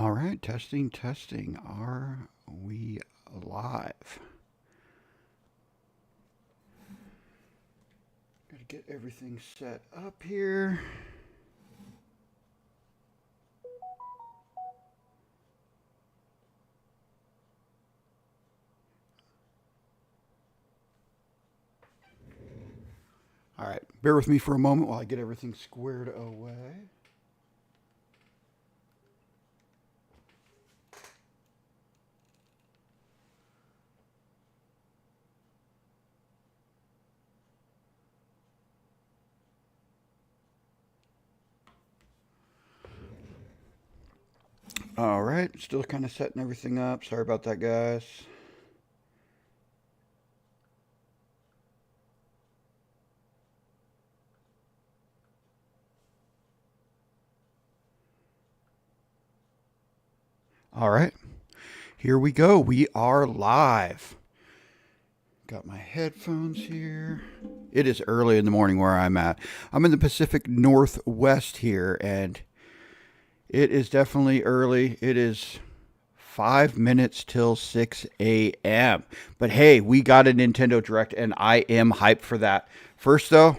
All right, testing, testing. Are we live? Gotta get everything set up here. All right, bear with me for a moment while I get everything squared away. All right, still kind of setting everything up. Sorry about that, guys. All right, here we go. We are live. Got my headphones here. It is early in the morning where I'm at. I'm in the Pacific Northwest here, and it is definitely early. It is 5 minutes till 6 a.m. But hey, we got a Nintendo Direct, and I am hyped for that. First, though,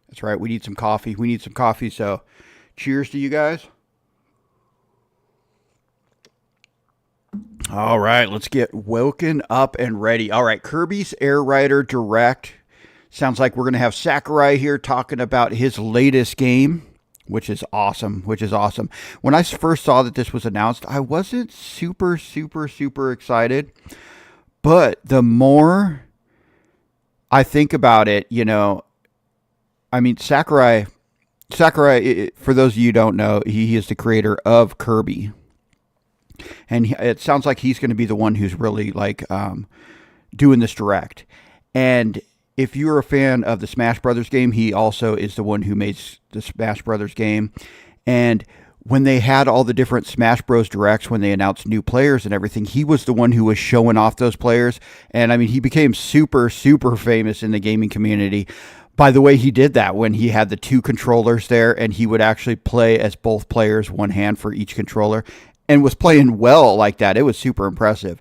that's right, we need some coffee. We need some coffee, so cheers to you guys. All right, let's get woken up and ready. All right, Kirby's Air Rider Direct. Sounds like we're going to have Sakurai here talking about his latest game, which is awesome. Which is awesome. When I first saw that this was announced, I wasn't super excited. But the more I think about it, I mean, Sakurai, for those of you who don't know, he is the creator of Kirby. And it sounds like he's going to be the one who's really like doing this direct. And if you're a fan of the Smash Brothers game, he also is the one who made the Smash Brothers game. And when they had all the different Smash Bros. Directs, when they announced new players and everything, he was the one who was showing off those players. And I mean, he became super famous in the gaming community by the way he did that when he had the two controllers there and he would actually play as both players, one hand for each controller, and was playing well like that. It was super impressive.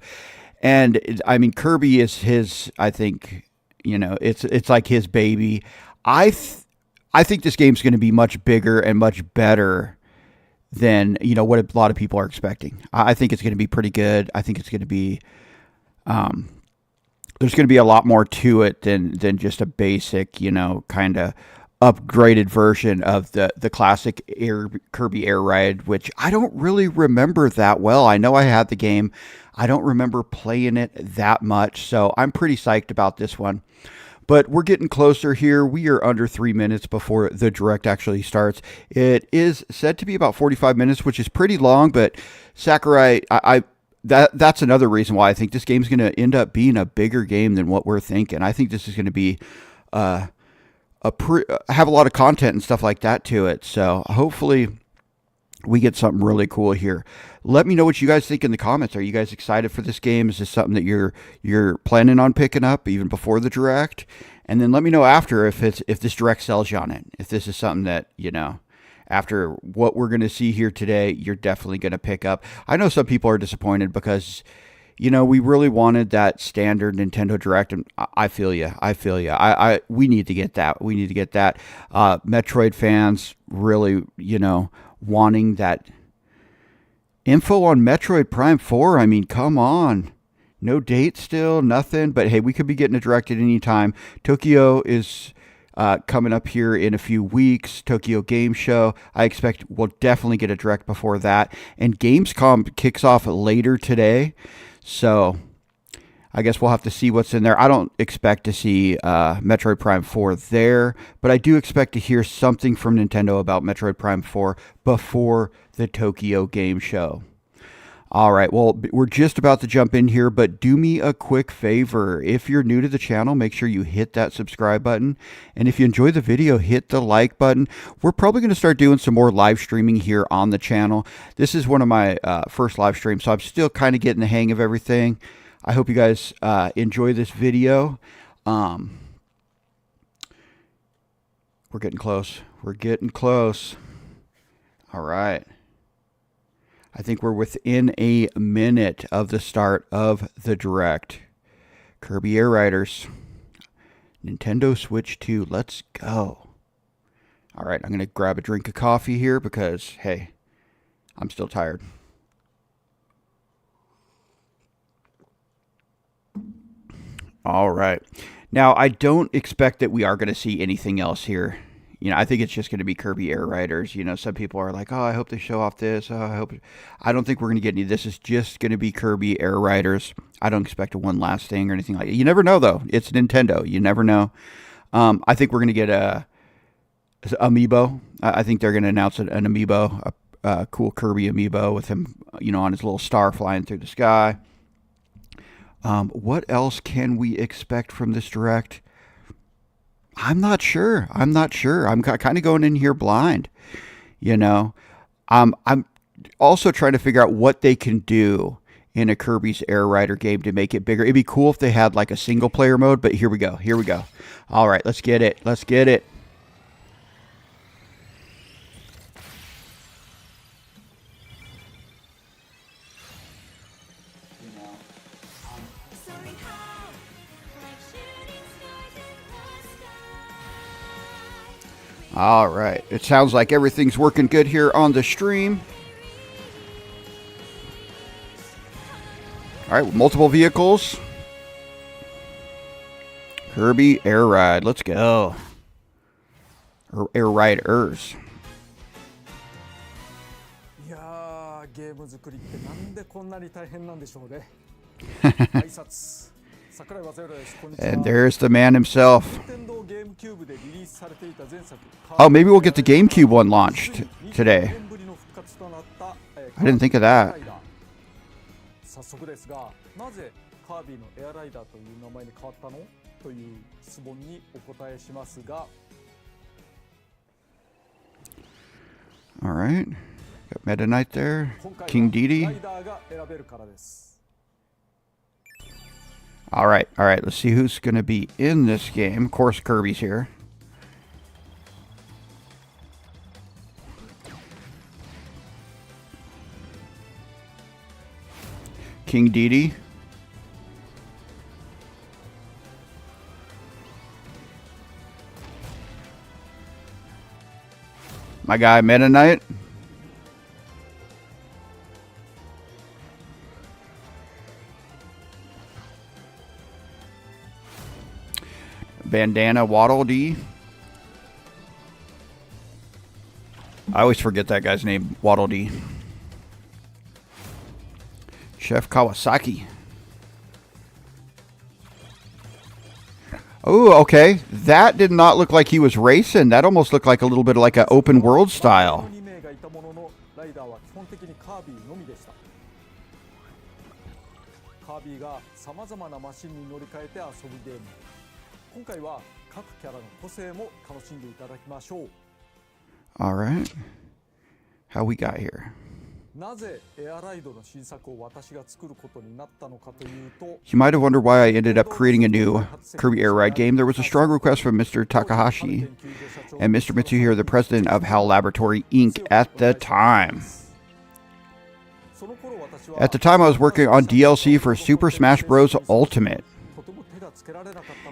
And I mean, Kirby is his, I think, it's like his baby. I think this game's going to be much bigger and much better than what a lot of people are expecting. I think it's going to be pretty good. I think it's going to be there's going to be a lot more to it than just a basic kind of upgraded version of the classic Kirby Air Ride, which I don't really remember that well. I know I had the game. I don't remember playing it that much, so I'm pretty psyched about this one. But we're getting closer here. We are under 3 minutes before the direct actually starts. It is said to be about 45 minutes, which is pretty long, but Sakurai, that's another reason why I think this game's going to end up being a bigger game than what we're thinking. I think this is going to be have a lot of content and stuff like that to it. So hopefully we get something really cool here. Let me know what you guys think in the comments. Are you guys excited for this game? Is this something that you're planning on picking up even before the direct? And then let me know after if this direct sells you on it. If this is something that after what we're going to see here today, you're definitely going to pick up. I know some people are disappointed because we really wanted that standard Nintendo Direct, and I feel you. I feel you. We need to get that. We need to get that. Metroid fans really, wanting that info on Metroid Prime 4. I mean, come on. No date still, nothing. But hey, we could be getting a direct at any time. Tokyo is coming up here in a few weeks. Tokyo Game Show. I expect we'll definitely get a direct before that. And Gamescom kicks off later today. So I guess we'll have to see what's in there. I don't expect to see Metroid Prime 4 there, but I do expect to hear something from Nintendo about Metroid Prime 4 before the Tokyo Game Show. All right, well, we're just about to jump in here, but do me a quick favor. If you're new to the channel, make sure you hit that subscribe button. And if you enjoy the video, hit the like button. We're probably going to start doing some more live streaming here on the channel. This is one of my first live streams, so I'm still kind of getting the hang of everything. I hope you guys enjoy this video. We're getting close. We're getting close. All right. I think we're within a minute of the start of the Direct. Kirby Air Riders. Nintendo Switch 2. Let's go. All right, I'm going to grab a drink of coffee here because, hey, I'm still tired. All right. Now, I don't expect that we are going to see anything else here. I think it's just going to be Kirby Air Riders. Some people are like, oh, I hope they show off this. Oh, I don't think we're going to get any. This is just going to be Kirby Air Riders. I don't expect a one last thing or anything like that. You never know, though. It's Nintendo. You never know. I think we're going to get a amiibo. I think they're going to announce an amiibo, a cool Kirby amiibo with him, on his little star flying through the sky. What else can we expect from this Direct? I'm not sure. I'm kind of going in here blind. I'm also trying to figure out what they can do in a Kirby's Air Rider game to make it bigger. It'd be cool if they had like a single player mode, but here we go. All right, let's get it. All right. It sounds like everything's working good here on the stream. All right, multiple vehicles. Kirby Air Ride. Let's go. Or Air Riders. And there's the man himself. Oh, maybe we'll get the GameCube one launched today. I didn't think of that. All right. Got Meta Knight there. King Dedede. All right. Let's see who's going to be in this game. Of course, Kirby's here. King Dedede. My guy, Meta Knight. Bandana Waddle Dee. I always forget that guy's name, Waddle Dee. Chef Kawasaki. Oh, okay. That did not look like he was racing. That almost looked like a little bit like an open world style. All right. How we got here? You might have wondered why I ended up creating a new Kirby Air Ride game. There was a strong request from Mr. Takahashi and Mr. Mitsuhiro, the president of HAL Laboratory Inc. at the time. At the time, I was working on DLC for Super Smash Bros. Ultimate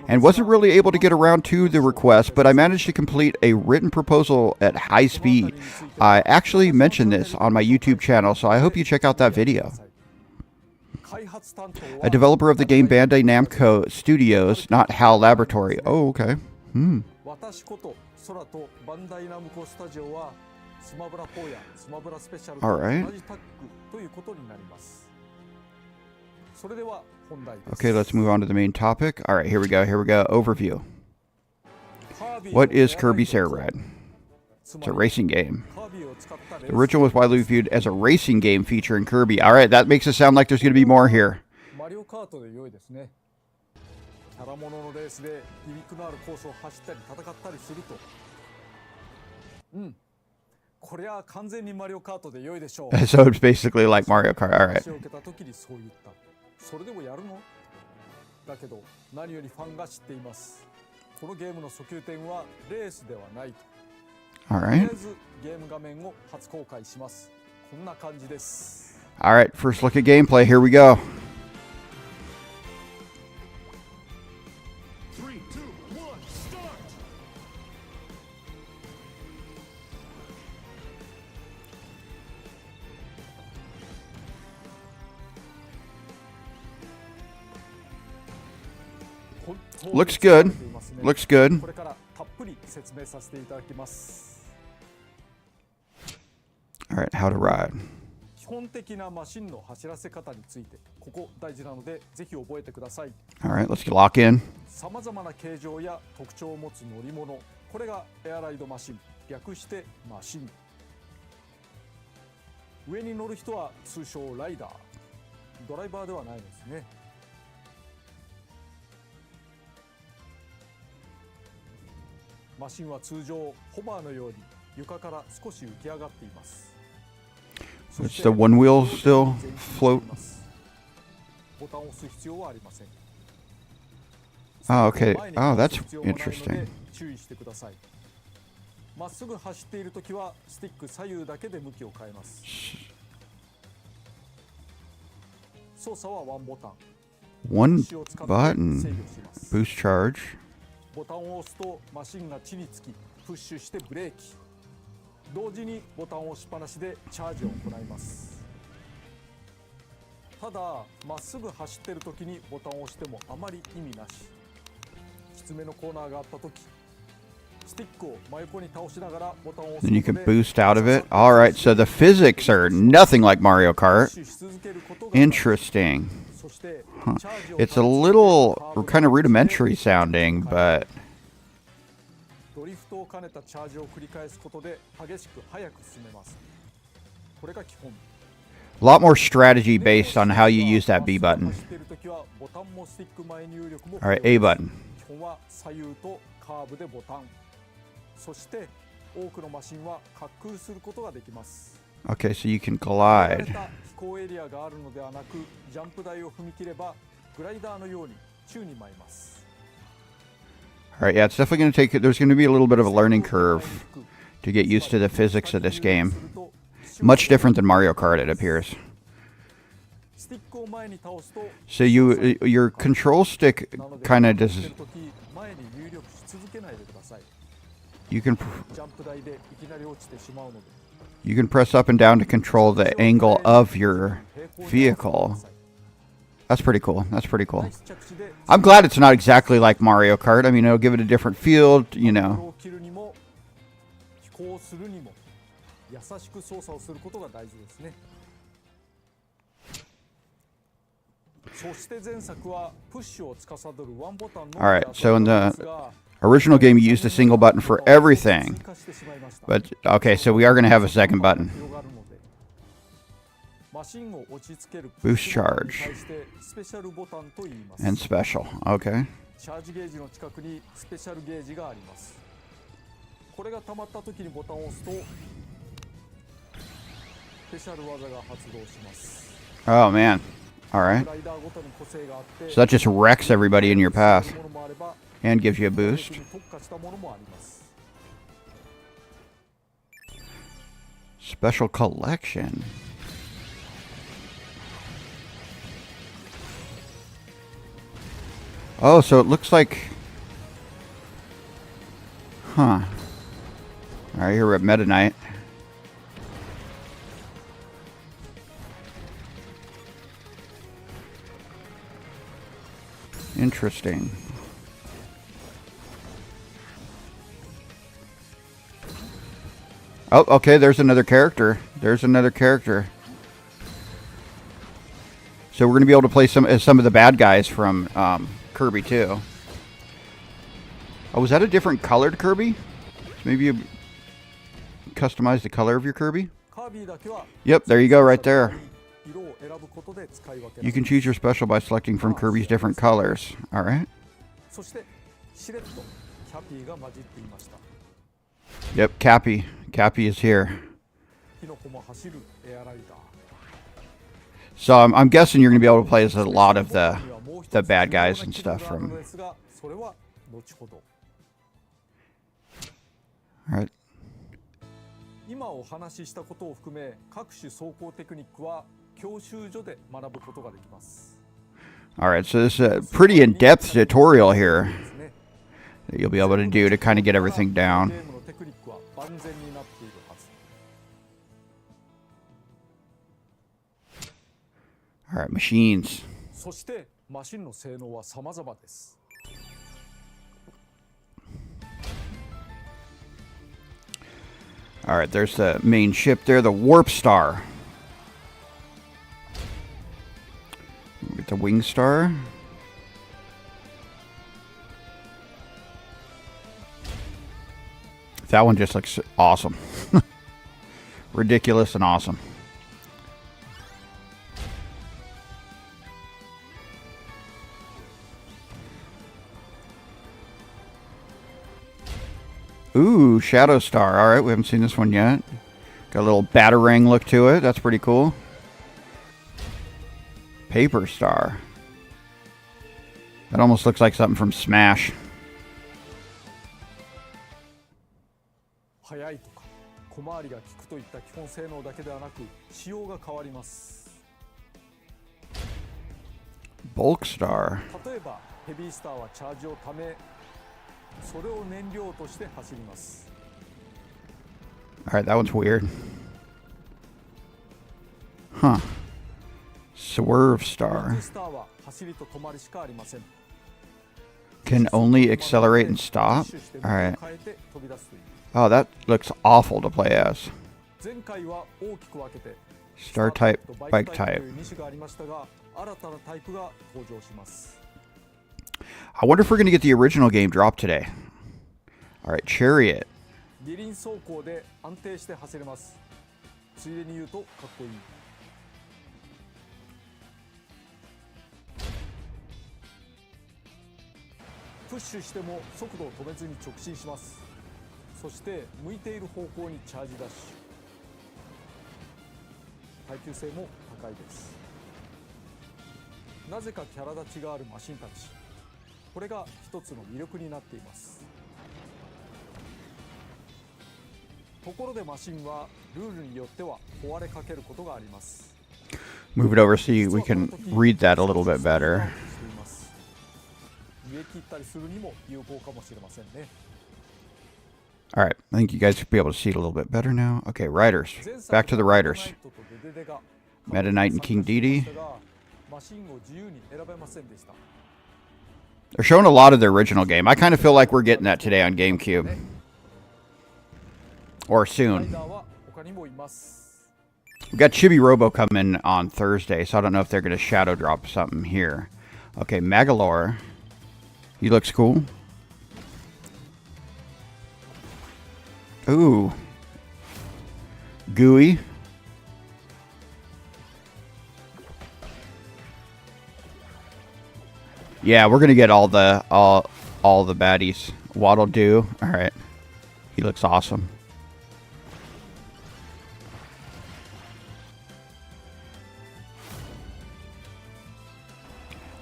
and wasn't really able to get around to the request, but I managed to complete a written proposal at high speed. I actually mentioned this on my YouTube channel, so I hope you check out that video. A developer of the game Bandai Namco Studios, not HAL Laboratory. Oh, okay. All right. Okay, let's move on to the main topic. All right, here we go. Overview. What is Kirby's Air Ride? It's a racing game. The original was widely viewed as a racing game featuring Kirby. All right, that makes it sound like there's going to be more here. So it's basically like Mario Kart. All right. All right. All right, first look at gameplay. Here we go. 3, 2, 1, start! 本当に Looks good. 疲れていますね。 Looks good. これからたっぷり説明させていただきます。 All right, how to ride. 基本的なマシンの走らせ方について、ここ大事なのでぜひ覚えてください。 All right, let's lock in. さまざまな形状や特徴を持つ乗り物、これがエアライドマシン、略してマシン。上に乗る人は通称ライダー、ドライバーではないですね。マシンは通常ホバーのように床から少し浮き上がっています。 It's the one wheel still float. ボタンを押す必要はありません。 Oh, okay. Oh, that's interesting. 注意してください。まっすぐ走っているときはスティック左右だけで向きを変えます。操作はワンボタン。 One button. Boost charge. ボタンを押すとマシンが地につきプッシュしてブレーキ。同時にボタンを押しっぱなしでチャージを行います。ただまっすぐ走っているときにボタンを押してもあまり意味なし。きつめのコーナーがあったとき、スティックを真横に倒しながらボタンを押す Then you こと can で boost out of it. All right, so the physics are nothing like Mario プッ Kart. シュし続けることができます。 Interesting. そして Huh. チャージを It's a little kind of rudimentary sounding, but ドリフトを兼ねたチャージを繰り返すことで激しく速く進めます。これが基本。 a lot more strategy based on how you use that B button. 走っているときはボタンもスティック前入力も All right, A button. 基本は左右とカーブでボタン。そして多くのマシンは滑空することができます。 Okay, so you can 決められ glide. た飛行エリアがあるのではなく、ジャンプ台を踏み切ればグライダーのように宙に舞います。 All right, yeah, it's definitely going to take. There's going to be a little bit of a learning curve to get used to the physics of this game. Much different than Mario Kart, it appears. スティックを前に倒すと So your control stick なので kind of 走って does. る時前に入力し続けないでください。 You can ジャンプ台でいきなり落ちてしまうので。 you can press up and down to control the angle of your vehicle. That's pretty cool. That's pretty cool. I'm glad it's not exactly like Mario Kart. I mean, it'll give it a different feel, you know. 切るにも飛行するにも優しく操作をすることが大事ですね。そして前作はプッシュを司るワンボタンの All right, so in the original game, you used a single button for everything. But okay, so we are going to have a second button. Boost charge and special. Okay. チャージゲージの近くにスペシャルゲージがあります。これが溜まった時にボタンを押すとスペシャル技が発動します。 Oh man. All right. ライダーごとに個性があって、 So that just wrecks everybody in your path and gives you a boost. 特化したものもあります。 Special collection. Oh, so it looks like... Huh. Alright, here we're at Meta Knight. Interesting. Oh, okay, there's another character. There's another character. So we're going to be able to play some of the bad guys from Kirby too. Oh, was that a different colored Kirby? Maybe you customize the color of your Kirby? Yep, there you go right there. You can choose your special by selecting from Kirby's different colors. Alright. Yep, Cappy. Cappy is here. So I'm guessing you're going to be able to play as a lot of the bad guys and stuff from... Alright. 今お話ししたことを含め各種走行テクニックは教習所で学ぶことができます。 Alright, so this is a pretty in-depth tutorial here that you'll be able to do to kind of get everything down. ゲームのテクニックは万全になっているはず。 Alright, machines. そしてマシンの性能は様々です。 Alright, there's the main ship there, the Warp Star. Get the Wing Star. That one just looks awesome. Ridiculous and awesome. Ooh, Shadow Star. Alright, we haven't seen this one yet. Got a little batarang look to it. That's pretty cool. Paper Star. That almost looks like something from Smash. 速いとか小回りが利くといった基本性能だけではなく仕様が変わります。 Bulk Star. 例えばヘビースターはチャージをためそれを燃料として走ります。 Alright, that one's weird. Huh. Swerve ス Star. ターは走りと止まりしかありません。 Can only accelerate and stop? Alright. Oh, that looks awful to play as. 前回は大きく分けて Star type, bike type. 2種がありましたが新たなタイプが登場します。 I wonder if we're going to get the original game dropped today. Alright, Chariot. 二輪走行で安定して走れます。ついでに言うとかっこいい。 プッシュしても速度を止めずに直進します。そして向いている方向にチャージダッシュ。耐久性も高いです。なぜかキャラ立ちがあるマシンたち。これが一つの魅力になっています。ところでマシンはルールによっては壊れかけることがあります。 Move it over so we can read that a little bit better. 逃げ切ったりするにも有効かもしれませんね。 Alright, I think you guys should be able to see it a little bit better now. Okay, Riders. Back to the Riders. Meta Knight and King Dedede. マシンを自由に選べませんでした。 They're showing a lot of their original game. I kind of feel like we're getting that today on GameCube. Or soon. We've got Chibi Robo coming on Thursday, so I don't know if they're going to shadow drop something here. Okay, Magalore. He looks cool. Ooh. Gooey. Yeah, we're gonna get all the baddies. Waddle Doo. All right. He looks awesome.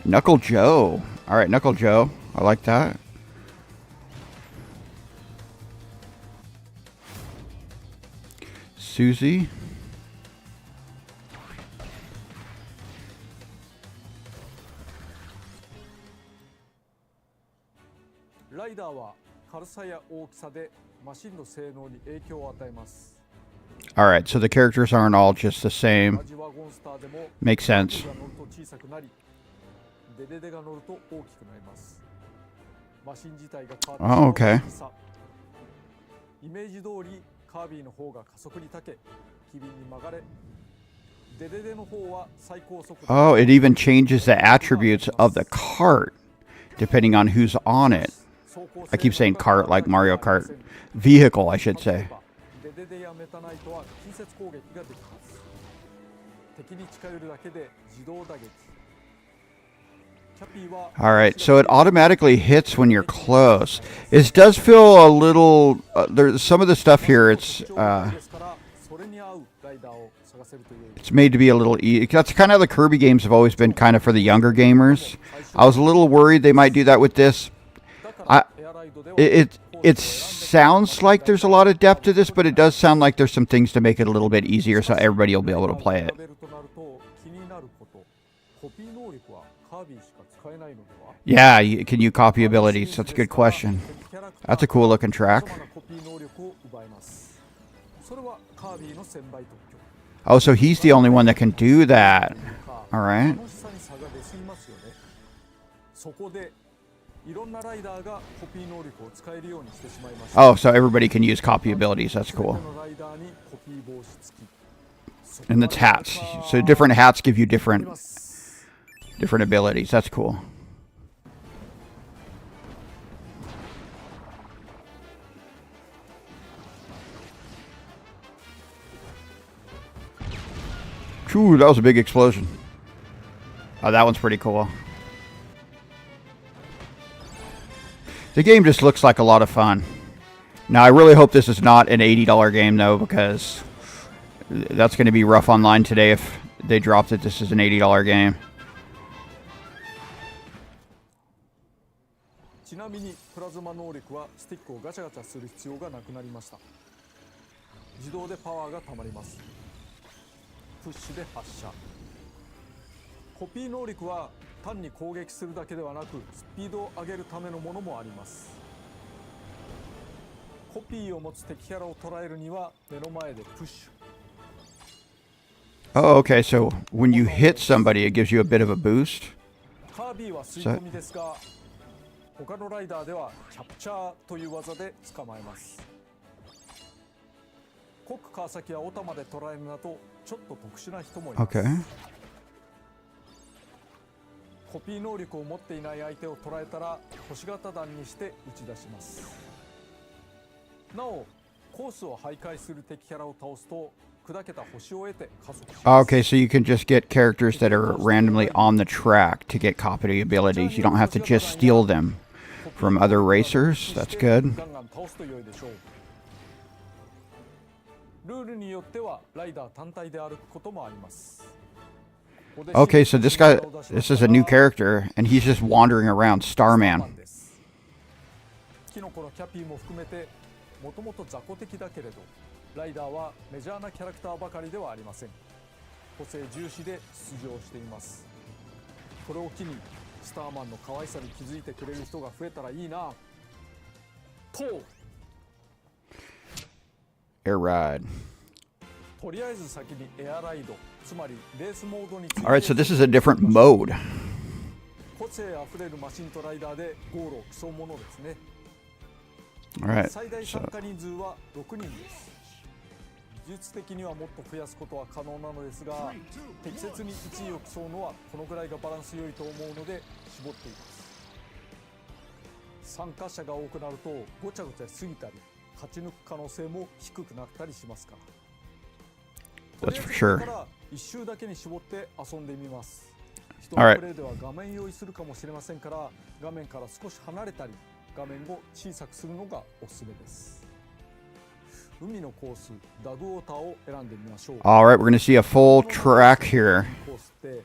Knuckle Joe. All right, Knuckle Joe. I like that. Susie. Rider は軽さや大きさでマシンの性能に影響を与えます。 All right, so the characters aren't all just the same. Makes sense. Oh, okay. イメージ通りカービィの方が加速に長け、機敏に曲がれ。デデデの方は最高速度。 Oh, it even changes the attributes of the cart depending on who's on it. I keep saying cart like Mario Kart. Vehicle, I should say. デデデやメタナイトは近接攻撃ができます。敵に近寄るだけで自動打撃。 All right, so it automatically hits when you're close. It does feel a little. There's some of the stuff here. It's made to be a little. That's kind of the Kirby games have always been kind of for the younger it It sounds like there's a lot of depth to this, but it does sound like there's some things to make it a little bit easier so everybody will be able to play it. 気になること、コピー能力はカービィしか使えないのでは？ Yeah, can you copy abilities? That's a good question. That's a cool looking track. コピー能力を奪えます。それはカービィの専売特許。 Oh, so he's the only one that can do that. All right. 楽しさに差が出すぎますよね。そこでいろんなライダーがコピー能力を使えるようにしてしまいました。 Oh, so everybody can use copy abilities. That's cool. ライダーにコピー防止付き。 And it's hats. So different hats give you different abilities. That's cool. Ooh, that was a big explosion. Oh, that one's pretty cool. The game just looks like a lot of fun. Now, I really hope this is not an $80 game, though, because that's going to be rough online today if they dropped it. This is an $80 game. ちなみにプラズマ能力はスティックをガチャガチャする必要がなくなりました。自動でパワーがたまります。プッシュで発射。コピー能力は単に攻撃するだけではなくスピードを上げるためのものもあります。コピーを持つ敵キャラを捉えるには目の前でプッシュ。 Oh, okay. So when you hit somebody, it gives you a bit of a boost. カービィは吸い込みですが、他のライダーではキャプチャーという技で捕まえます。コック川崎やオタまで捉えるなどちょっと特殊な人もいます。 Okay. コピー能力を持っていない相手を捉えたら星型弾にして打ち出します。なお、コースを徘徊する敵キャラを倒すと砕けた星を得て加速します。 Okay, so you can just get characters that are randomly on the track to get copy abilities. You don't have to just steal them from other racers. That's good. ガンガン倒すと良いでしょう。ルールによってはライダー単体で歩くこともあります。 Okay, so this guy, this is a new character, and he's just wandering around, Starman. キノコのキャピーも含めてもともと雑魚的だけれどライダーはメジャーなキャラクターばかりではありません。個性重視で出場しています。これを機にスターマンの可愛さに気づいてくれる人が増えたらいいなと。 Air ride. とりあえず先にエアライド、つまりレースモードについて。 All right, so this is a different mode. 個性あふれるマシンとライダーでゴールを競うものですね。 All right. 最大参 So 加人数は6人です。技術的にはもっと増やすことは可能なのですが、適切に1位を競うのはこのぐらいがバランス良いと思うので絞っています。参加者が多くなるとごちゃごちゃしすぎたり勝ち抜く可能性も低くなったりしますから。 that's for sure. これから1周だけに絞って遊んでみます。人 All の right. プレイでは画面用意するかもしれませんから画面から少し離れたり画面を小さくするのがおすすめです。海のコース、ダグウォーターを選んでみましょう。 All right, we're going to see a full track here. コースって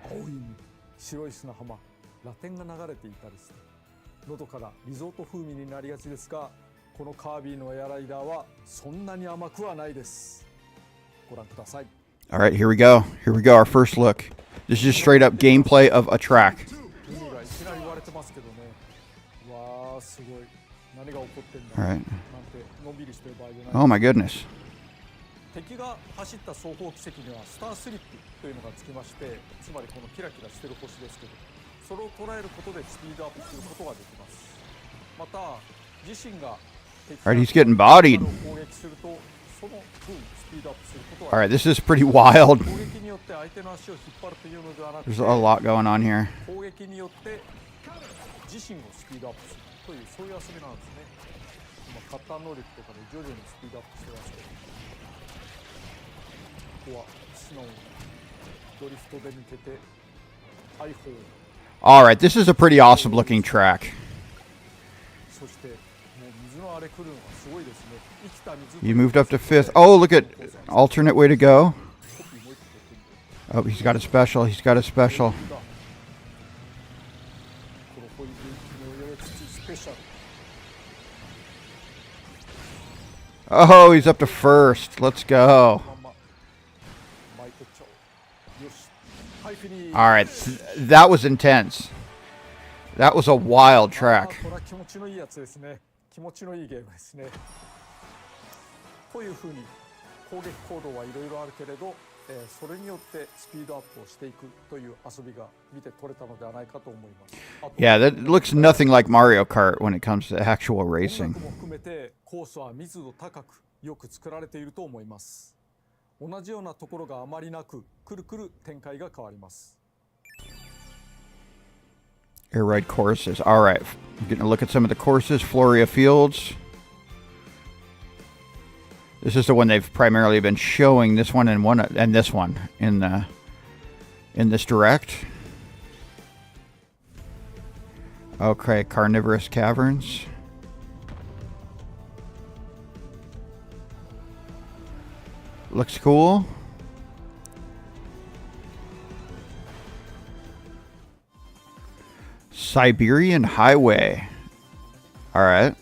青い海、白い砂浜、ラテンが流れていたりしてのどからリゾート風味になりがちですが、このカービィのエアライダーはそんなに甘くはないです。ご覧ください。 All right, here we go. Here we go, our first look. This is just straight up gameplay of a track. 海がいきなり割れてますけどね。わー、すごい。何が起こってんだ All なん right. てのんびりしてる場合じゃない。 Oh my goodness. 敵が走った双方奇跡にはスタースリップというのがつきまして、つまりこのキラキラしてる星ですけど、それを捉えることでスピードアップすることができます。また自身が敵 All right, he's getting bodied. を攻撃するとその分スピードアップすること All が right, this is pretty wild. 攻撃によって相手の足を引っ張るというのではなくて、 There's a lot going on here. 攻撃によって自身をスピードアップするというそういう遊びなんですね。今カッター能力とかで徐々にスピードアップしてますけど、ここは素直にドリフトで抜けて大砲、 All right, this is a pretty awesome looking track. そしてもう水のあれ来るのがすごいですね。生きた水。 You moved up to 5th. Oh, look at alternate way to go. コピーもう一個取って Oh, he's got a special. He's got a special. このホイールの上で土スペシャル。Oh, he's up to first. Let's go. まんま巻いてっちゃおう。よし。はい、フィニッシュ。 All right, that was intense. That was a wild あ track. ーこれは気持ちのいいやつですね。気持ちのいいゲームですね。というふうに攻撃行動はいろいろあるけれど、それによってスピードアップをしていくという遊びが見て取れたのではないかと思います。あと Yeah, that looks nothing like Mario Kart when it comes to actual 音 racing. 楽も含めてコースは密度高くよく作られていると思います。同じようなところがあまりなく、くるくる展開が変わります。 Air ride courses. All right, I'm getting a look at some of the courses. Floria Fields. This is the one they've primarily been showing. This one and this one in this direct. Okay, Carnivorous Caverns. Looks cool. Siberian Highway. All right.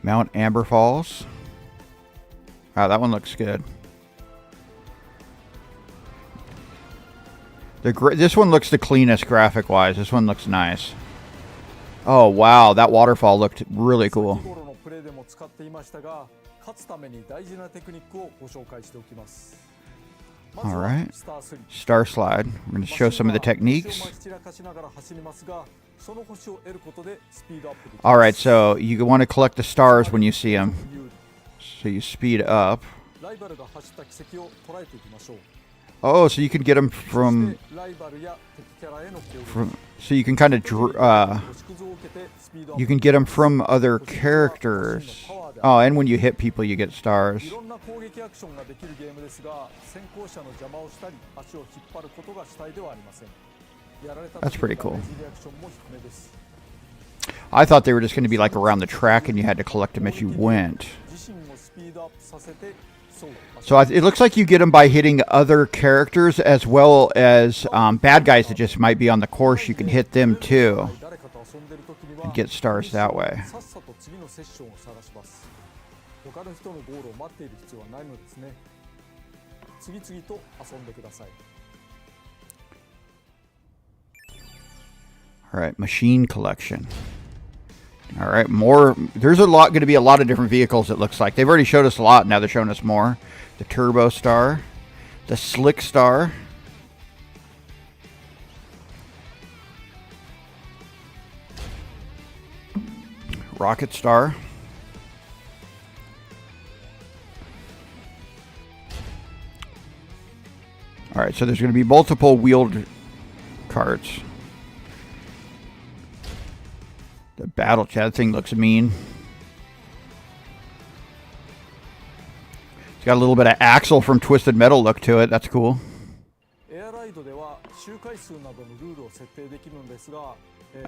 Mount Amber Falls. Wow, that one looks good. This one looks the cleanest graphic-wise. This one looks nice. Oh, wow. That waterfall looked really cool. 先頃のプレイでも使っていましたが、勝つために大事なテクニックをご紹介しておきます。まず All は right. スター3。 Star Slide. We're going to show some of the 星 techniques. をまき散らかしながら走りますが、その星を得ることでスピードアップできます。 All right, so you want to collect the stars when you see them. So you speed up. ライバルが走った軌跡を捉えていきましょう。 Oh, so you can get them そ from してライバルや敵キャラへの攻撃。 so you can kind of 星屑を受けてスピードアップ you can get them from other characters. Oh, and when you hit people, you get stars. いろんな攻撃アクションができるゲームですが、先行者の邪魔をしたり足を引っ張ることが主体ではありません。やられた That's pretty cool. ダメージリアクションも低めです。 I thought they were just going to be like around the track and you had to collect them as you went. 自身をスピードアップさせて、そう。 So it looks like you get them by hitting other characters as well as bad guys that just might be on the course. You can hit them too 誰かと遊んでる時には and get stars that way. さっさと次のセッションを探します。他の人のゴールを待っている必要はないのですね。次々と遊んでください。 All right, machine collection. All right, more. There's going to be a lot of different vehicles, it looks like. They've already showed us a lot. Now they're showing us more. The Turbo Star. The Slick Star. Rocket Star. All right, so there's going to be multiple wheeled carts. The battle chat thing looks mean. It's got a little bit of Axel from Twisted Metal look to it. That's cool. エアライドでは周回数などのルールを設定できるのですが、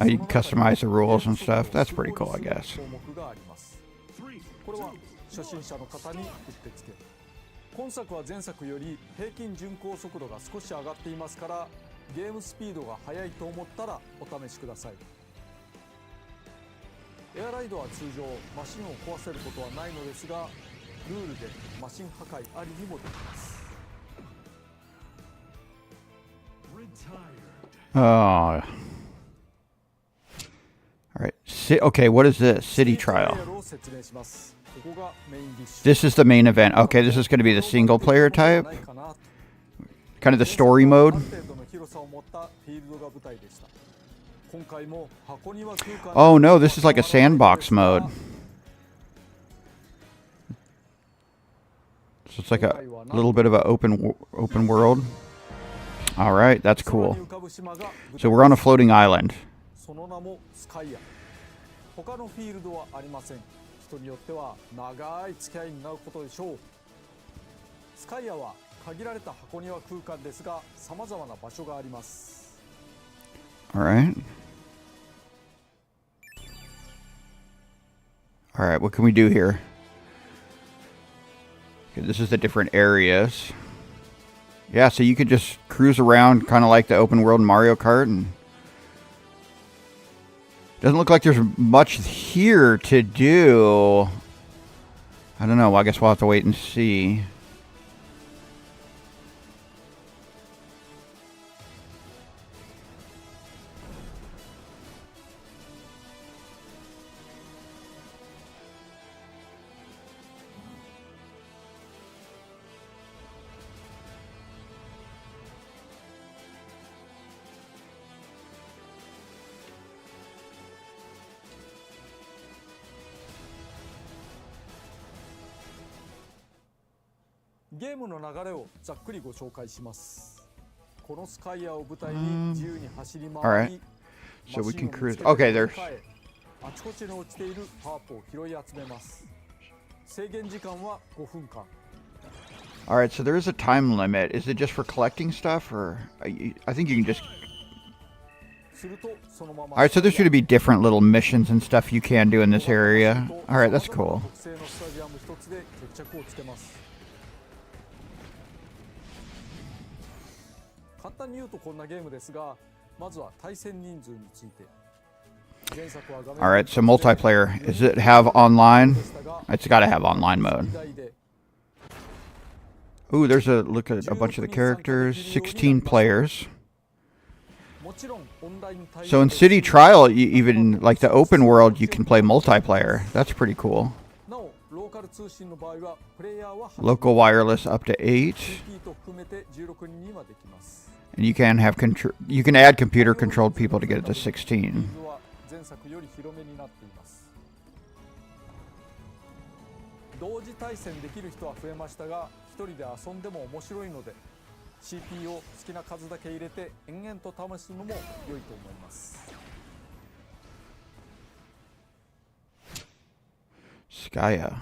You can customize the rules and stuff. That's pretty cool, I guess. 項目があります。これは初心者の方にうってつけ。今作は前作より平均巡航速度が少し上がっていますから、ゲームスピードが速いと思ったらお試しください。エアライドは通常マシンを壊せることはないのですが、ルールでマシン破壊ありにもできます。 Oh. All right. Okay, what is this? City Trial. を説明します。ここがメインディッシュ。 This is the main event. Okay, this is going to be the single player type. Kind of the story mode. ある程度の広さを持ったフィールドが舞台でした。今回も箱庭空間 Oh no, this is like a sandbox mode. So it's like a little bit of an open world. All right, that's cool. So we're on a floating island. その名もスカイア。他のフィールドはありません。人によっては長い付き合いになることでしょう。スカイアは限られた箱庭空間ですが、様々な場所があります。 All right. All right, what can we do here? Okay, this is the different areas. Yeah, so you could just cruise around kind of like the open world in Mario Kart, and doesn't look like there's much here to do. I don't know. I guess we'll have to wait and see.ゲームの流れをざっくりご紹介します。このスカイヤーを舞台に自由に走り回り、 So we can cruise. Okay, there's. あちこちに落ちているパワーアップを拾い集めます。制限時間は5分間。 Alright, so there is a time limit. Is it just for collecting stuff, or I think you can just. Alright, so there's going to be different little missions and stuff you can do in this area. Alright, that's cool. 簡単に言うとこんなゲームですが、まずは対戦人数について。 Alright, so multiplayer. Does it have online? It's got to have online mode. Ooh, there's a look at a bunch of the characters. 16 players. So in City Trial, even like the open world, you can play multiplayer. That's pretty cool. Local wireless up to 8. And you can have you can add computer controlled people to get it to 16. 前作より広めになっています。同時対戦できる人は増えましたが、一人で遊んでも面白いので CPU を好きな数だけ入れて延々と試すのも良いと思います。 Skya.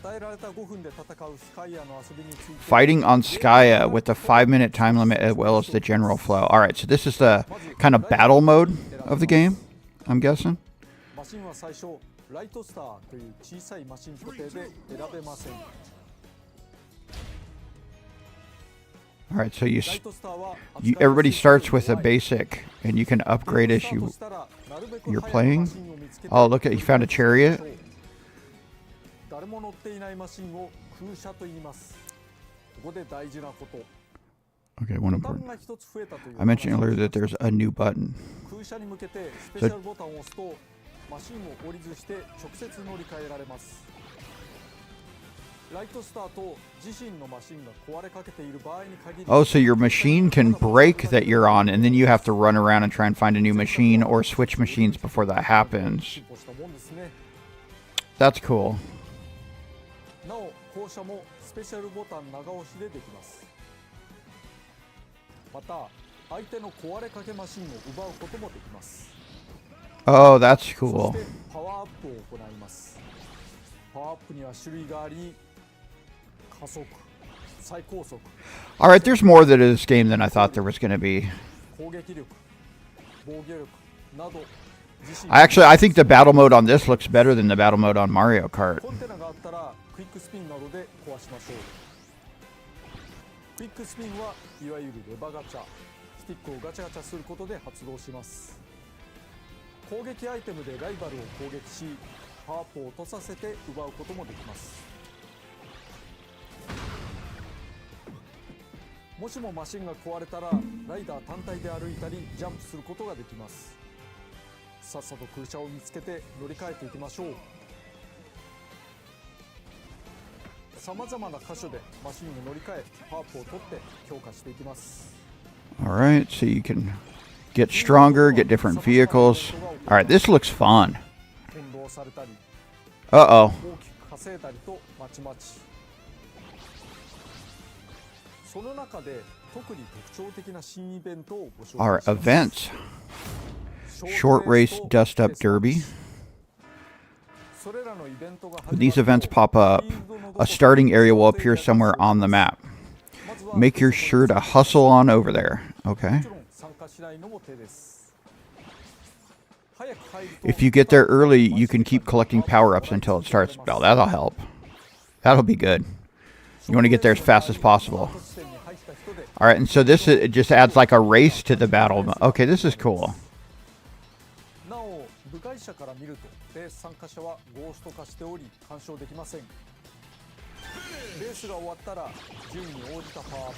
与えられた5分で戦うスカイヤの遊びについて Fighting on Skya with a 5-minute time limit as well as the general flow. Alright, so this is the kind of battle mode of the game, I'm guessing. マシンは最初ライトスターという小さいマシン固定で選べません。 Alright, so everybody starts with a basic, and you can upgrade as you're playing. Oh, look at, you found a chariot. 誰も乗っていないマシンを空車と言います。ここで大事なこと。 Okay, one important. I mentioned earlier that there's a new button. 空車に向けてスペシャルボタンを押すとマシンを降りずして直接乗り換えられます。 ライトスターと自身のマシンが壊れかけている場合に限り Oh, so your machine can break that you're on, and then you have to run around and try and find a new machine or switch machines before that happens. That's cool. なお、降車もスペシャルボタン長押しでできます。また、相手の壊れかけマシンを奪うこともできます。 Oh, that's cool. そしてパワーアップを行います。パワーアップには種類があり、加速、最高速。 Alright, there's more to this game than I thought there was going to be. 攻撃力、防御力など。 I think the battle mode on this looks better than the battle mode on Mario Kart. コンテナがあったらクイックスピンなどで壊しましょう。クイックスピンはいわゆるレバガチャ、スティックをガチャガチャすることで発動します。攻撃アイテムでライバルを攻撃し、パワーアップを落とさせて奪うこともできます。もしもマシンが壊れたらライダー単体で歩いたりジャンプすることができます。さっさと空車を見つけて乗り換えていきましょう。さまざまな箇所でマシンに乗り換えパワーアップを取って強化していきます。 Alright, so you can get stronger, get different vehicles. Alright, this looks fun. 翻弄されたり Uh-oh. 大きく稼いだりとまちまち。その中で特に特徴的な新イベントをご紹介します。 Our events. Short race dust up derby. When these events pop up, a starting area will appear somewhere on the map. Make sure to hustle on over there. Okay. If you get there early, you can keep collecting power-ups until it starts. Well, that'll help. That'll be good. You want to get there as fast as possible. All right, and so this it just adds like a race to the battle. Okay, this is cool. なお部外者から見るとレース参加者はゴースト化しており干渉できません。レースが終わったら順位に応じたパワーアップ。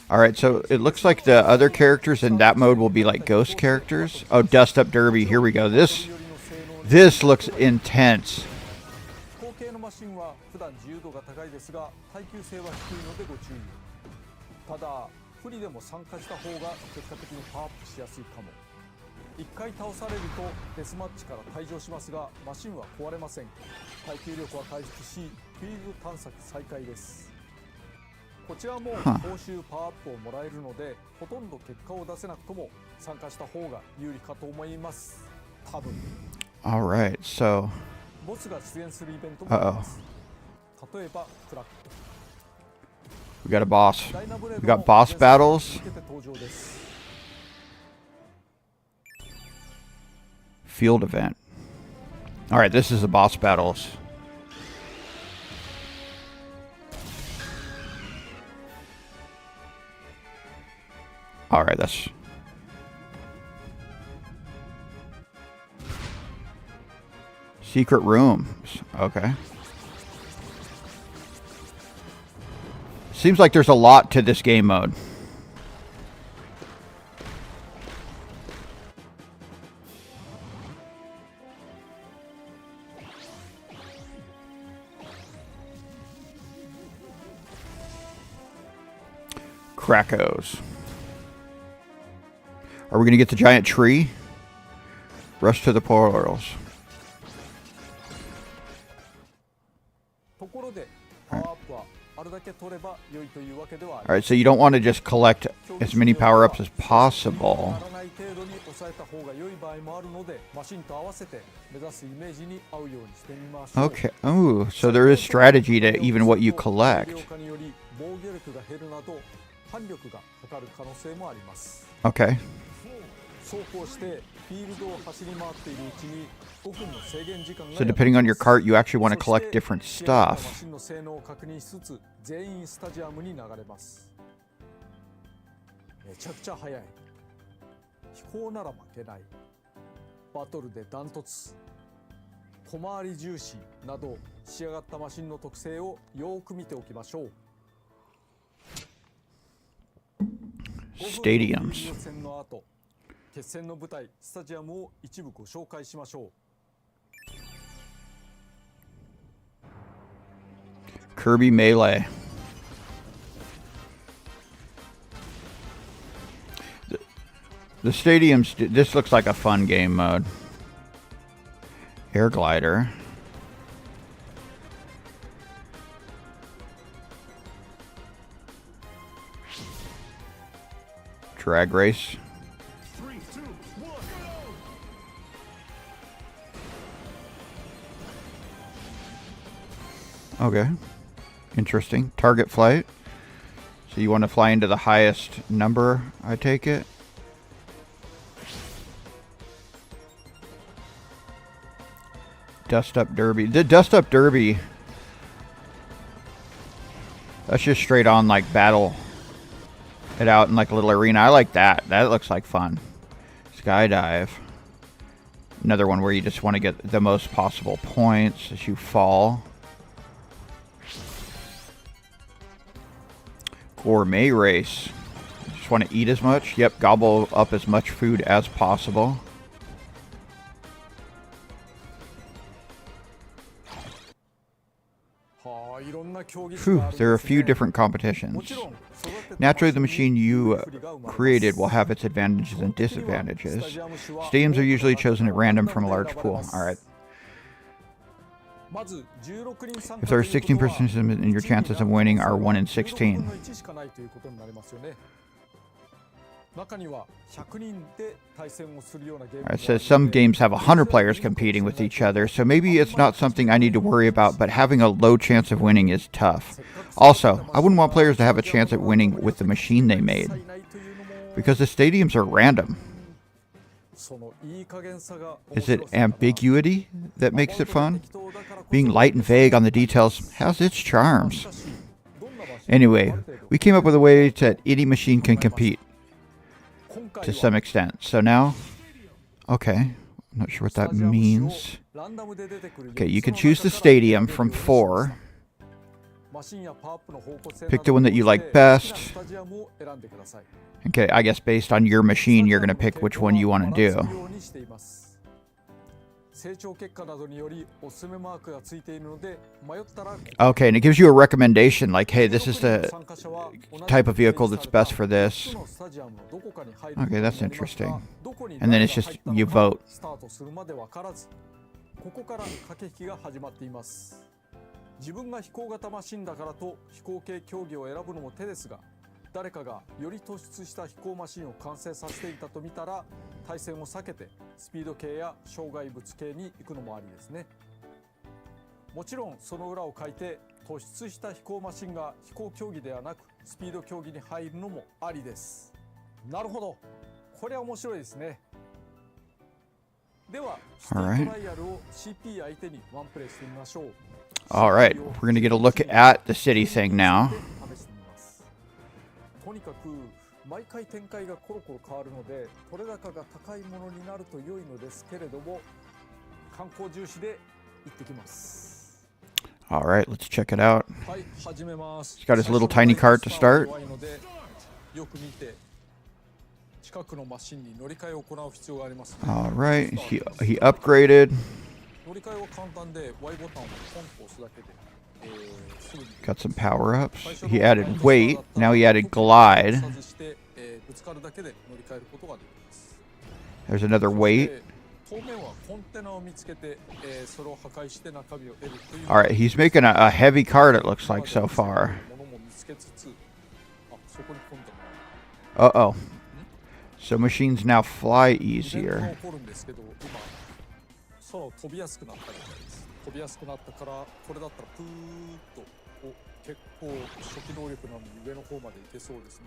All right, so it looks like the other characters in that mode will be like ghost characters. Oh, Dust Up Derby. Here we go. This looks intense. 飛行系のマシンは普段自由度が高いですが耐久性は低いのでご注意。ただ不利でも参加した方が結果的にパワーアップしやすいかも。1回倒されるとデスマッチから退場しますがマシンは壊れません。耐久力は回復しフィールド探索再開です。こちらも報酬パワーアップをもらえるのでほとんど結果を出せなくとも参加した方が有利かと思います。多分。 All right, so ボスが出演するイベントもあります。例えばクラック。 we got a boss. We got boss battles. Field event. All right, this is the boss battles. All right, that's secret rooms. Okay. Seems like there's a lot to this game mode. Krakos. Are we going to get the giant tree? Rush to the portals. Alright, so you don't want to just collect as many power-ups as possible. Okay. Oh, so there is strategy to even what you collect. Okay. So depending on your cart, you actually want to collect different stuff. Stadiums. 決戦の舞台スタジアムを一部ご紹介しましょう。 Kirby Melee. The stadiums, this looks like a fun game mode. Air glider. Drag race. Okay. Interesting. Target flight. So you want to fly into the highest number, I take it? Dust Up Derby. The Dust Up Derby. That's just straight on like battle it out in like a little arena. I like that. That looks like fun. Skydive. Another one where you just want to get the most possible points as you fall. Gourmet race. Just want to eat as much. Yep, gobble up as much food as possible. Whew, there are a few different competitions. Naturally, the machine you created will have its advantages and disadvantages. Stadiums are usually chosen at random from a large pool. Alright. If there are 16%, then your chances of winning are 1 in 16. It says some games have 100 players competing with each other, so maybe it's not something I need to worry about, but having a low chance of winning is tough. Also, I wouldn't want players to have a chance at winning with the machine they made, because the stadiums are random. Is it ambiguity that makes it fun? Being light and vague on the details has its charms. Anyway, we came up with a way that any machine can compete 今回 to は some extent. So now, okay, I'm not sure what スタ that ジアム仕様 means. ランダムで出てくる Okay, 4 you つ can の choose the 中から stadium 選べる from ようにしまし 4. たマシンやパワーアップの方向性 Pick the one な that you どを like 通して好きな best. スタジアムを選んでください Okay, I guess based on your machine, you're going to pick which one you want to バラン do. スようにしています成長結果などによりおすすめマークがついているので迷ったら Okay, and it gives you a recommendation like, hey, this is the type of vehicle that's best for this. Okay, that's interesting. And then it's just you vote. スタートするまで分からずここから駆け引きが始まっています自分が飛行型マシンだからと飛行系競技を選ぶのも手ですが誰かがより突出した飛行マシンを完成させていたと見たら対戦を避けてスピード系や障害物系に行くのもありですねもちろんその裏を書いて突出した飛行マシンが飛行競技ではなくスピード競技に入るのもありですなるほどこれは面白いですねではシティトライアルを CP 相手にワンプレイしてみましょう All right, we're going to get a look at the city thing now. とにかく毎回展開がコロコロ変わるので取れ高が高いものになると良いのですけれども観光重視で行ってきます All right, let's check it out. はい始めます He's got his little tiny cart to start. よく見て近くのマシンに乗り換えを行う必要があります、ね、All right, he upgraded. 乗り換えは簡単で Y ボタンをポンと押すだけで Got some power ups. He added weight. Now he added glide. There's another weight. All right, he's making a heavy cart, it looks like, so far. Uh-oh. So machines now fly easier. 飛びやすくなったみたいです飛びやすくなったからこれだったらプーッと結構初期能力なのに上の方まで行けそうですね、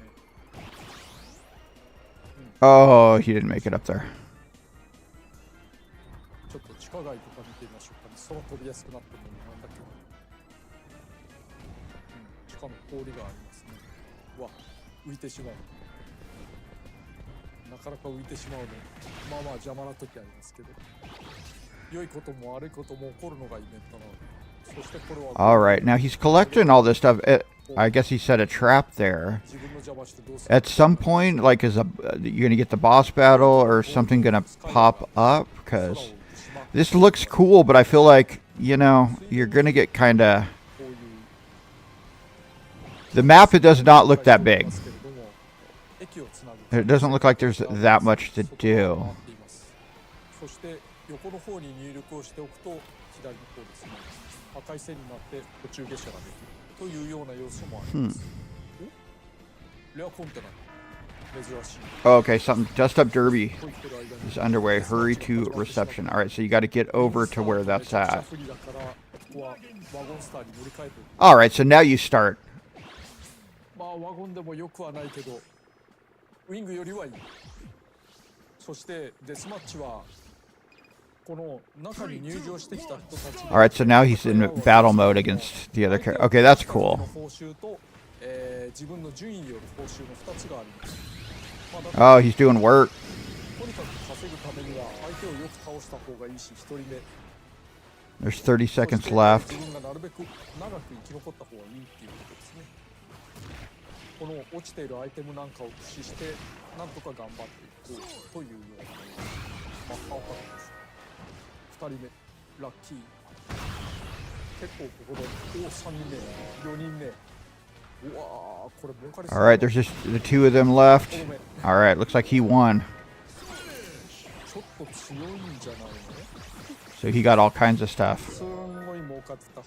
Oh, he didn't make it up there. ちょっと地下街とか見てみましょうかね空飛びやすくなってるのになんだっけ、地下の氷がありますねわ浮いてしまうなかなか浮いてしまうのまあまあ邪魔な時ありますけど良いことも悪いことも起こるのがイベントなのでそしてこれは All right, now he's collecting all this stuff. I guess he set a trap there. At some point, like, you're gonna get the boss battle or something gonna pop up? Because this looks cool, but I feel like, you know, you're gonna get kind of... The map, it does not look that big. It doesn't look like there's that much to do. 横の方に入力をしておくと左の方ですね赤い線になって途中下車ができるというような要素もあります、レアコンテナ珍しい Okay, something. Dust Up Derby is underway. Hurry to reception. All right, so you got to get over to where that's at. All right, so now you start. まあワゴンでもよくはないけどウィングよりはいいそしてデスマッチは All right, so now he's in battle mode against the other character. Okay, that's cool. Oh, he's doing work. There's 30 seconds left. この落ちているアイテムなんかを駆使してなんとか頑張っていこうというようなマッハをかけます 2人目ラッキー結構ここで3人目4人目うわーこれ儲かりそう All right, there's just the two of them left. All right, looks like he won. ちょっと強いんじゃないの So he got all kinds of stuff. すんごい儲かってた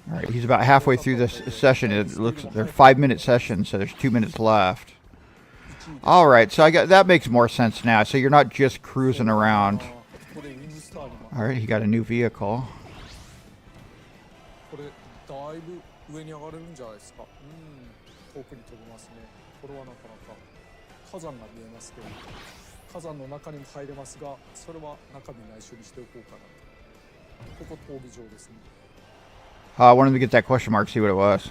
All right, he's about halfway through this session. It looks they're 5-minute sessions, so there's 2 minutes left. All right, so that makes more sense now. So you're not just cruising around. All right, he got a new vehicle. これだいぶ上に上がれるんじゃないですか遠くに飛びますねこれはなかなか火山が見えますけど火山の中にも入れますがそれは中身内緒にしておこうかなとここ闘技場ですね I wanted to get that question mark, see what it was.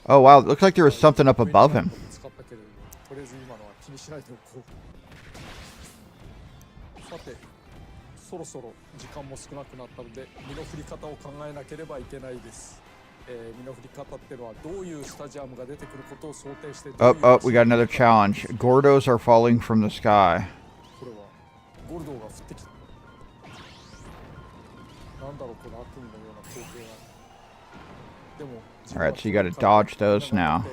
Oh, wow. It looks like there was something up above him. 使ったけれども、とりあえず今のは気にしないでおこう。さて、そろそろ時間も少なくなったので、身の振り方を考えなければいけないです。身の振り方っていうのはどういうスタジアムが出てくることを想定して。Oh, we got another challenge. Gordos are falling from the sky. これはゴルドーが降ってきた。なんだろうこの悪夢のような光景は。でも。Alright, so you gotta dodge those now.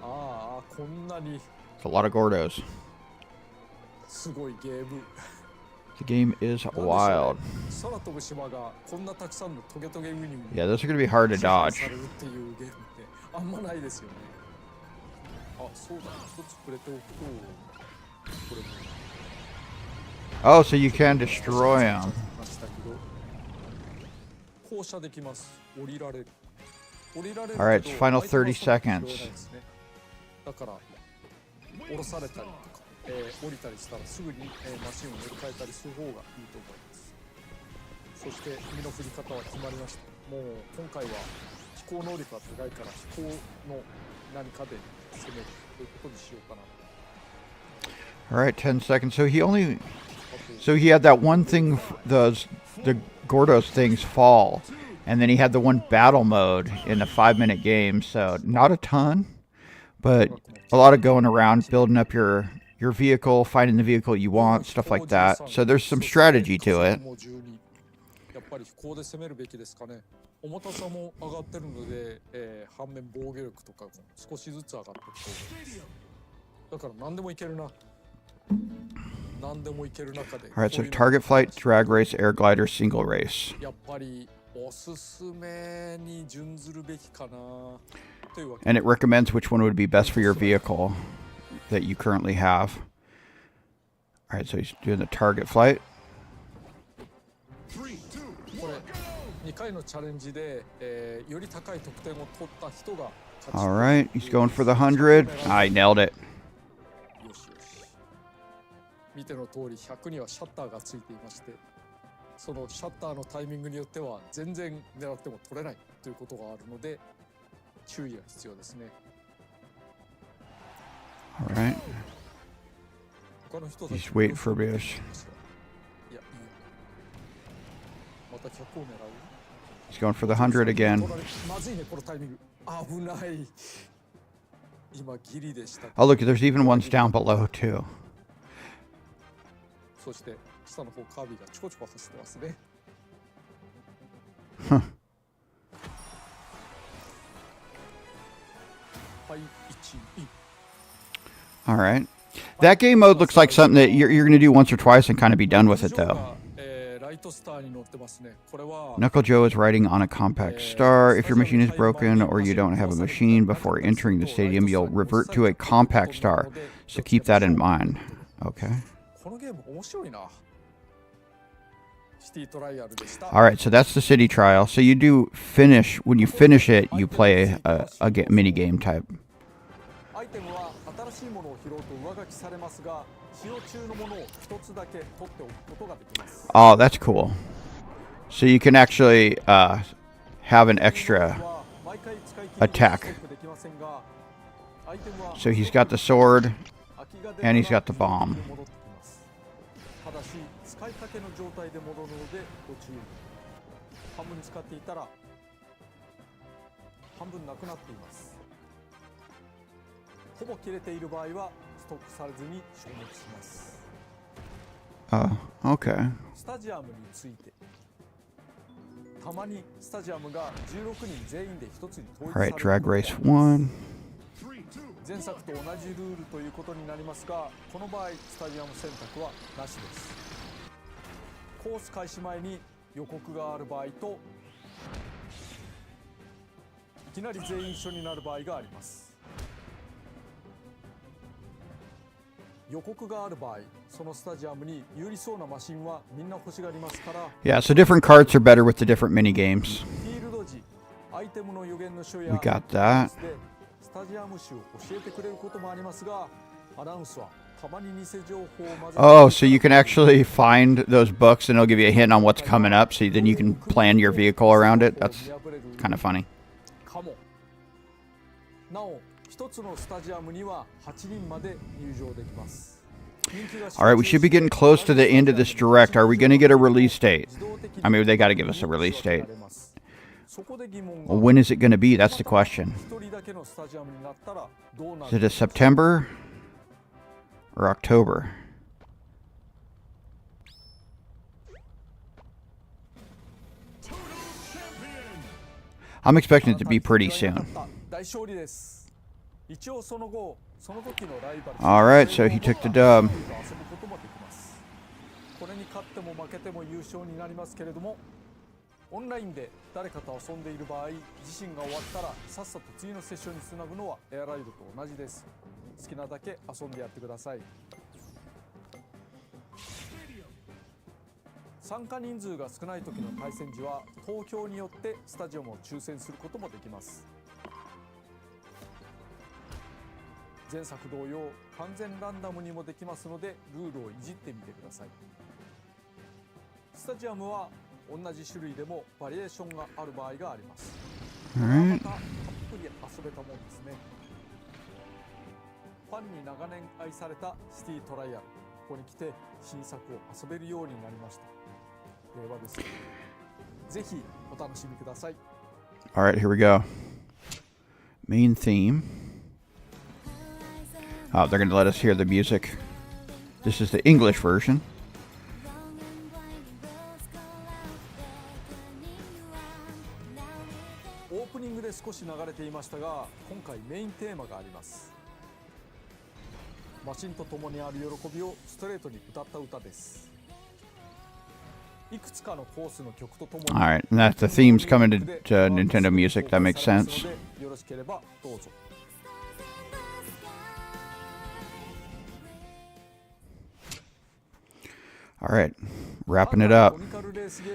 ああ、こんなに。It's a lot of Gordos. すごいゲーム。The game is wild. Yeah, those are going to be hard to dodge. Oh, so you can destroy them. Alright, it's final 30 seconds. 降りたりしたらすぐに、マシンを乗り換えたりする方がいいと思います。そして身の振り方は決まりました。もう今回は飛行能力が高いから飛行の何かで攻めるということにしようかな。All right, 10 seconds. So he had that one thing, the Gordos things fall, and then he had the one battle mode in the 5-minute game. So not a ton, but a lot of going around, building up your vehicle, finding the vehicle you want, stuff like that. So there's some strategy to it. やっぱり飛行で攻めるべきですかね。重たさも上がってるので、反面防御力とかも少しずつ上がってると。だから何でもいけるな。何でもいける中で。Alright, so target flight, drag race, air glider, single race. やっぱりおすすめに準ずるべきかな。というわけで。And it recommends which one would be best for your vehicle that you currently have. Alright, so he's doing the target flight. Alright, he's going for the 100. I nailed it. 見ての通り100にはシャッターがついていまして、そのシャッターのタイミングによっては全然狙っても取れないということがあるので注意が必要ですね。Alright. He's waiting for Bish. He's going for the 100 again. Oh, look, there's even ones down below, too. そして下の方カービィがちょこちょこ走ってますね。はい、1、2。All right. That game mode looks like something that you're going to do once or twice and kind of be done with it, though. Knuckle Joe is riding on a compact star. If your machine is broken or you don't have a machine before entering the stadium, you'll revert to a compact star. So keep that in mind. Okay. All right, so that's the city trial. So you do finish, when you finish it, you play a mini game type. Oh, that's cool. So you can actually have an extra attack. So he's got the sword and he's got the bomb. Okay. Alright, drag race 1. 前作と同じルールということになりますが、この場合スタジアム選択はなしです。コース開始前に予告がある場合といきなり全員一緒になる場合があります。予告がある場合、そのスタジアムに有利そうなマシンはみんな欲しがりますから。Yeah, so different carts are better with the different mini games. フィールド時、アイテムの予言の書や We got that. スタジアム種を教えてくれることもありますが、アナウンスは Oh, so you can actually find those books and it'll give you a hint on what's coming up, so then you can plan your vehicle around it. That's kind of funny. なお、一つのスタジアムには8人まで入場できます。 All right, we should be getting close to the end of this direct. Are we going to get a release date? I mean, they got to give us a release date. Well, when is it going to be? That's the question. Is it a September or October? I'm expecting it to be pretty soon. All right, so he took the dub. これに勝っても負けても優勝になりますけれども、オンラインで誰かと遊んでいる場合、自身が終わったらさっさと次のセッションにつなぐのはエアライドと同じです。好きなだけ遊んでやってください。参加人数が少ない時の対戦時は投票によってスタジアムを抽選することもできます。前作同様、完全ランダムにもできますのでルールをいじってみてください。スタジアムは同じ種類でもバリエーションがある場合があります。またたっぷり遊べたもんですね。ファンに長年愛されたシティトライアル、ここに来て新作を遊べるようになりました。令和です。ぜひお楽しみください。 All right, here we go. Main theme. Oh, they're going to let us hear the music. This is the English version. オープニングで少し流れていましたが、今回メインテーマがあります。マシンと共にある喜びをストレートに歌った歌です。いくつかのコースの曲とともに。 All right, and that's the theme's coming to Nintendo Music. That makes sense. よろしければどうぞ。 All right, wrapping it up.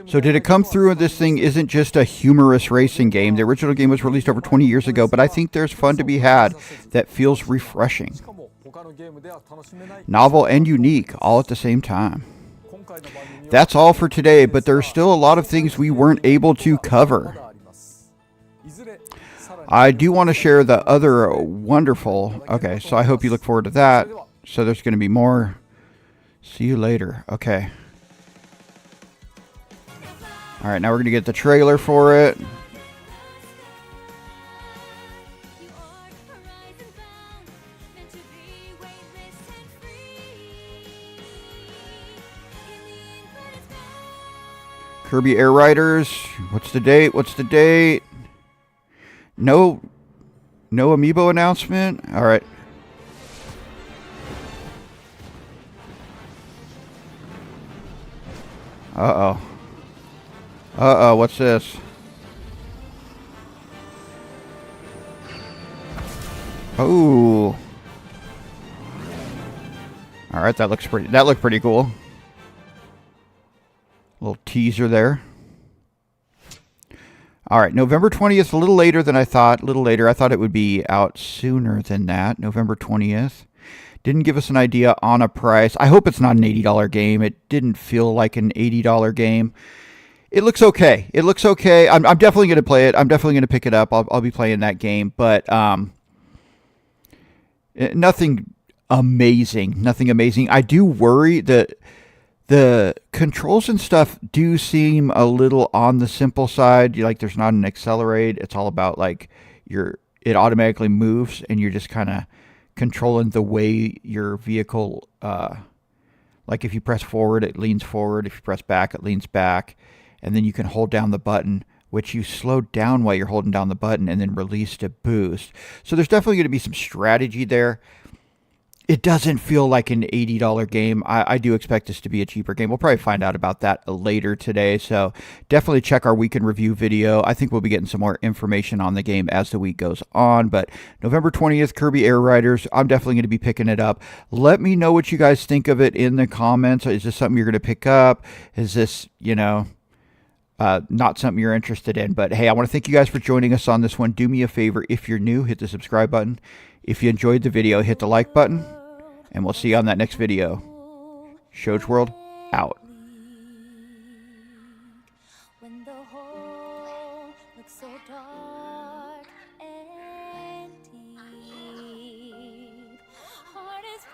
So did it come through? This thing isn't just a humorous racing game. The original game was released over 20 years ago, but I think there's fun to be had that feels refreshing. Novel and unique, all at the same time. That's all for today, but there's still a lot of things we weren't able to cover. I do want to share the other wonderful... Okay, so I hope you look forward to that. So there's going to be more... See you later. Okay. All right, now we're going to get the trailer for it. Kirby Air Riders. What's the date? What's the date? No amiibo announcement. All right. Uh-oh. Uh-oh, what's this? Oh. All right, that looked pretty cool. Little teaser there. All right, November 20th, a little later than I thought. A little later. I thought it would be out sooner than that. November 20th. Didn't give us an idea on a price. I hope it's not an $80 game. It didn't feel like an $80 game. It looks okay. It looks okay. I'm definitely going to play it. I'm definitely going to pick it up. I'll be playing that game. But nothing amazing. Nothing amazing. I do worry that the controls and stuff do seem a little on the simple side. Like there's not an accelerate. It's all about like it automatically moves and you're just kind of controlling the way your vehicle, like if you press forward, it leans forward. If you press back, it leans back. And then you can hold down the button, which you slow down while you're holding down the button and then release to boost. So there's definitely going to be some strategy there. It doesn't feel like an $80 game. I do expect this to be a cheaper game. We'll probably find out about that later today. So definitely check our weekend review video. I think we'll be getting some more information on the game as the week goes on. But November 20th, Kirby Air Riders. I'm definitely going to be picking it up. Let me know what you guys think of it in the comments. Is this something you're going to pick up? Is this, not something you're interested in? But hey, I want to thank you guys for joining us on this one. Do me a favor. If you're new, hit the subscribe button. If you enjoyed the video, hit the like button. and we'll see you on that next video. Shoge World, out.